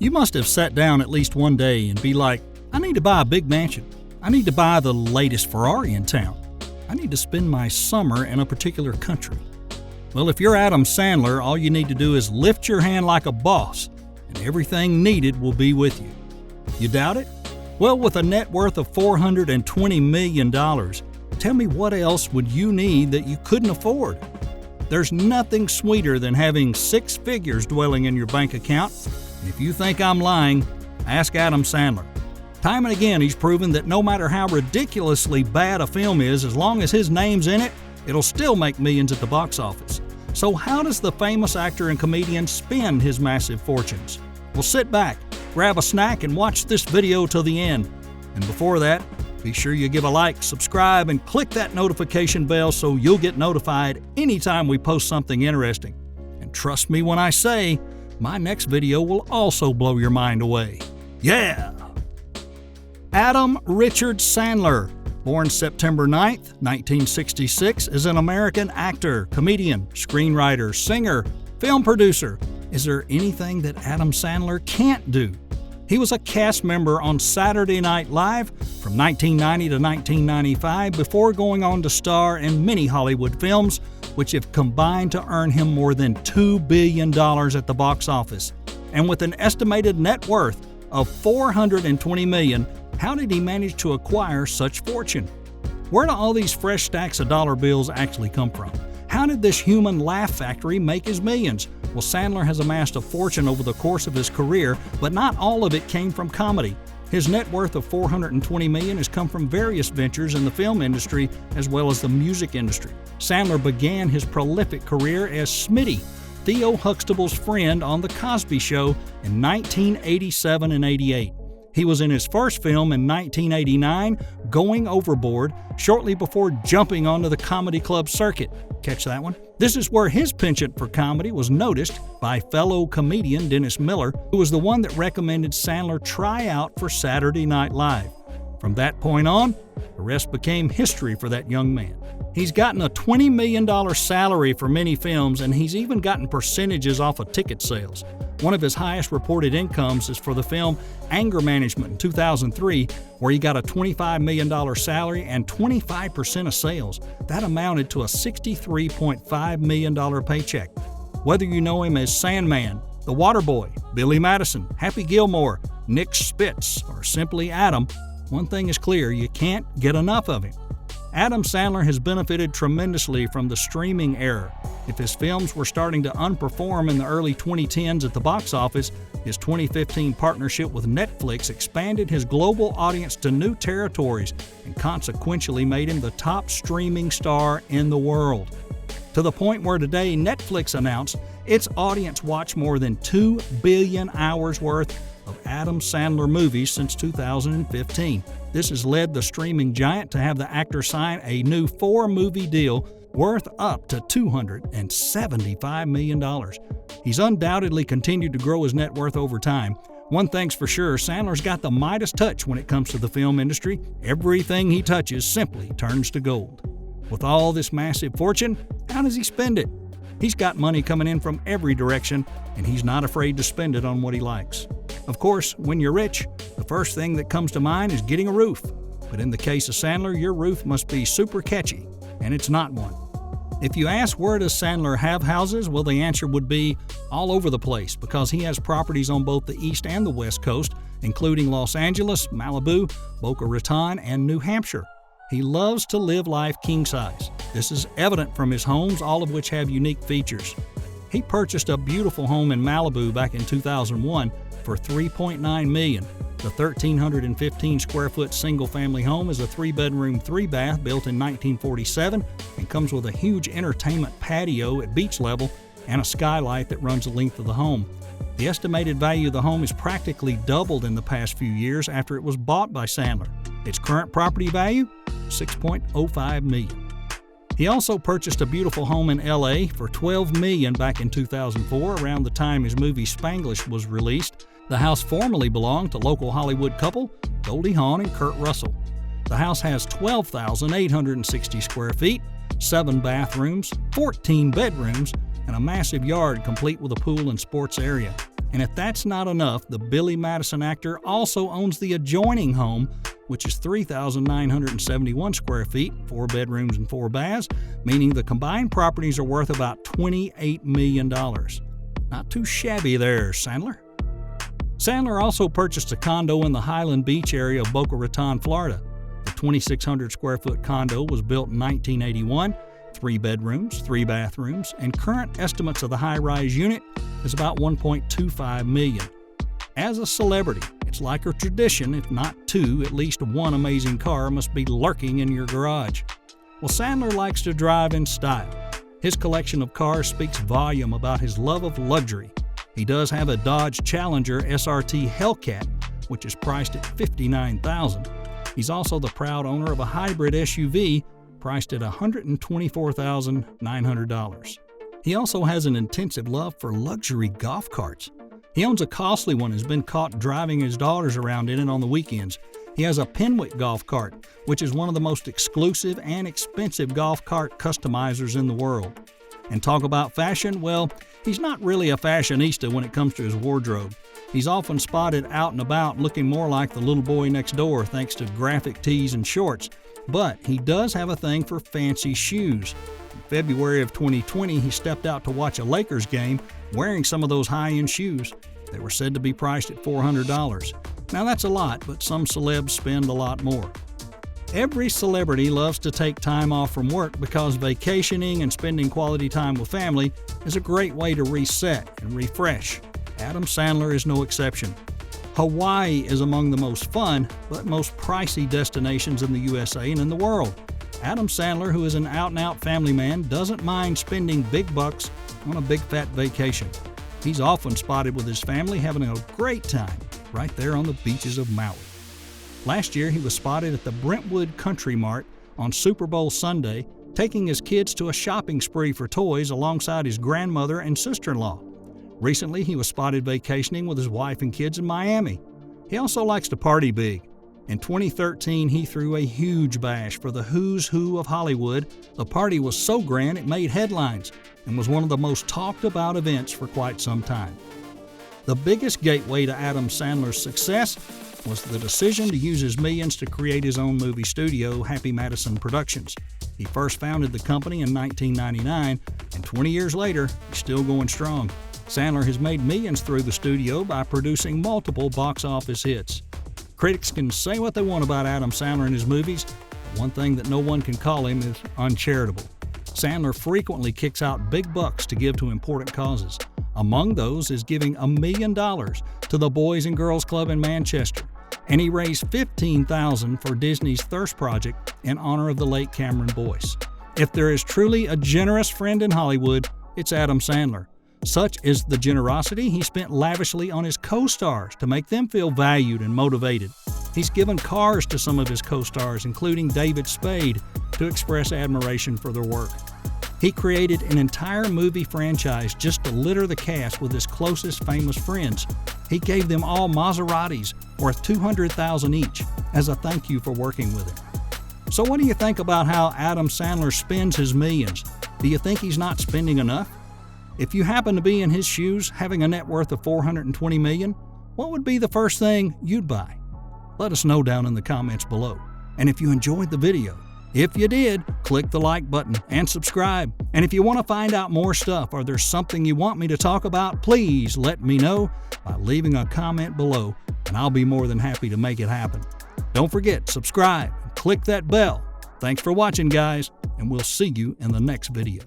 You must have sat down at least one day and be like, I need to buy a big mansion. I need to buy the latest Ferrari in town. I need to spend my summer in a particular country. Well, if you're Adam Sandler, all you need to do is lift your hand like a boss, and everything needed will be with you. You doubt it? Well, with a net worth of $420 million, tell me what else would you need that you couldn't afford? There's nothing sweeter than having six figures dwelling in your bank account. And if you think I'm lying, ask Adam Sandler. Time and again, he's proven that no matter how ridiculously bad a film is, as long as his name's in it, it'll still make millions at the box office. So how does the famous actor and comedian spend his massive fortunes? Well, sit back, grab a snack, and watch this video till the end. And before that, be sure you give a like, subscribe, and click that notification bell so you'll get notified anytime we post something interesting. And trust me when I say, my next video will also blow your mind away. Yeah! Adam Richard Sandler, born September 9th, 1966, is an American actor, comedian, screenwriter, singer, film producer. Is there anything that Adam Sandler can't do? He was a cast member on Saturday Night Live from 1990 to 1995 before going on to star in many Hollywood films, which have combined to earn him more than $2 billion at the box office. And with an estimated net worth of $420 million, how did he manage to acquire such fortune? Where do all these fresh stacks of dollar bills actually come from? How did this human laugh factory make his millions? Well, Sandler has amassed a fortune over the course of his career, but not all of it came from comedy. His net worth of $420 million has come from various ventures in the film industry as well as the music industry. Sandler began his prolific career as Smitty, Theo Huxtable's friend on The Cosby Show in 1987 and 88. He was in his first film in 1989, Going Overboard, shortly before jumping onto the comedy club circuit. Catch that one? This is where his penchant for comedy was noticed by fellow comedian Dennis Miller, who was the one that recommended Sandler try out for Saturday Night Live. From that point on, the rest became history for that young man. He's gotten a $20 million salary for many films, and he's even gotten percentages off of ticket sales. One of his highest reported incomes is for the film Anger Management in 2003, where he got a $25 million salary and 25% of sales. That amounted to a $63.5 million paycheck. Whether you know him as Sandman, The Waterboy, Billy Madison, Happy Gilmore, Nick Spitz, or simply Adam, one thing is clear, you can't get enough of him. Adam Sandler has benefited tremendously from the streaming era. If his films were starting to underperform in the early 2010s at the box office, his 2015 partnership with Netflix expanded his global audience to new territories and consequentially made him the top streaming star in the world. To the point where today Netflix announced its audience watched more than 2 billion hours worth of Adam Sandler movies since 2015. This has led the streaming giant to have the actor sign a new 4-movie deal worth up to $275 million. He's undoubtedly continued to grow his net worth over time. One thing's for sure, Sandler's got the Midas touch when it comes to the film industry. Everything he touches simply turns to gold. With all this massive fortune, how does he spend it? He's got money coming in from every direction, and he's not afraid to spend it on what he likes. Of course, when you're rich, the first thing that comes to mind is getting a roof. But in the case of Sandler, your roof must be super catchy, and it's not one. If you ask where does Sandler have houses, well, the answer would be all over the place, because he has properties on both the East and the West Coast, including Los Angeles, Malibu, Boca Raton, and New Hampshire. He loves to live life king size. This is evident from his homes, all of which have unique features. He purchased a beautiful home in Malibu back in 2001 for $3.9 million. The 1,315 square foot single-family home is a 3-bedroom, 3-bath built in 1947 and comes with a huge entertainment patio at beach level and a skylight that runs the length of the home. The estimated value of the home is practically doubled in the past few years after it was bought by Sandler. Its current property value, $6.05 million. He also purchased a beautiful home in LA for $12 million back in 2004, around the time his movie Spanglish was released. The house formerly belonged to local Hollywood couple Goldie Hawn and Kurt Russell. The house has 12,860 square feet, 7 bathrooms, 14 bedrooms, and a massive yard complete with a pool and sports area. And if that's not enough, the Billy Madison actor also owns the adjoining home, which is 3,971 square feet, 4 bedrooms and 4 baths, meaning the combined properties are worth about $28 million. Not too shabby there, Sandler. Sandler also purchased a condo in the Highland Beach area of Boca Raton, Florida. The 2,600 square foot condo was built in 1981, 3 bedrooms, 3 bathrooms, and current estimates of the high-rise unit is about $1.25 million. As a celebrity, it's like a tradition, if not two, at least one amazing car must be lurking in your garage. Well, Sandler likes to drive in style. His collection of cars speaks volume about his love of luxury. He does have a Dodge Challenger SRT Hellcat, which is priced at $59,000. He's also the proud owner of a hybrid SUV priced at $124,900. He also has an intensive love for luxury golf carts. He owns a costly one and has been caught driving his daughters around in it on the weekends. He has a Penwick golf cart, which is one of the most exclusive and expensive golf cart customizers in the world. And talk about fashion, well, he's not really a fashionista when it comes to his wardrobe. He's often spotted out and about looking more like the little boy next door thanks to graphic tees and shorts. But he does have a thing for fancy shoes. In February of 2020, he stepped out to watch a Lakers game wearing some of those high-end shoes. They were said to be priced at $400. Now that's a lot, but some celebs spend a lot more. Every celebrity loves to take time off from work because vacationing and spending quality time with family is a great way to reset and refresh. Adam Sandler is no exception. Hawaii is among the most fun but most pricey destinations in the USA and in the world. Adam Sandler, who is an out-and-out family man, doesn't mind spending big bucks on a big fat vacation. He's often spotted with his family having a great time right there on the beaches of Maui. Last year, he was spotted at the Brentwood Country Mart on Super Bowl Sunday, taking his kids to a shopping spree for toys alongside his grandmother and sister-in-law. Recently, he was spotted vacationing with his wife and kids in Miami. He also likes to party big. In 2013, he threw a huge bash for the who's who of Hollywood. The party was so grand it made headlines and was one of the most talked about events for quite some time. The biggest gateway to Adam Sandler's success was the decision to use his millions to create his own movie studio, Happy Madison Productions. He first founded the company in 1999, and 20 years later, he's still going strong. Sandler has made millions through the studio by producing multiple box office hits. Critics can say what they want about Adam Sandler and his movies, but one thing that no one can call him is uncharitable. Sandler frequently kicks out big bucks to give to important causes. Among those is giving $1 million to the Boys and Girls Club in Manchester, and he raised $15,000 for Disney's Thirst Project in honor of the late Cameron Boyce. If there is truly a generous friend in Hollywood, it's Adam Sandler. Such is the generosity he spent lavishly on his co-stars to make them feel valued and motivated. He's given cars to some of his co-stars, including David Spade, to express admiration for their work. He created an entire movie franchise just to litter the cast with his closest famous friends. He gave them all Maseratis worth $200,000 each as a thank you for working with him. So what do you think about how Adam Sandler spends his millions? Do you think he's not spending enough? If you happen to be in his shoes, having a net worth of $420 million, what would be the first thing you'd buy? Let us know down in the comments below. And if you enjoyed the video, if you did, click the like button and subscribe. And if you want to find out more stuff or there's something you want me to talk about, please let me know by leaving a comment below, and I'll be more than happy to make it happen. Don't forget, subscribe and click that bell. Thanks for watching, guys, and we'll see you in the next video.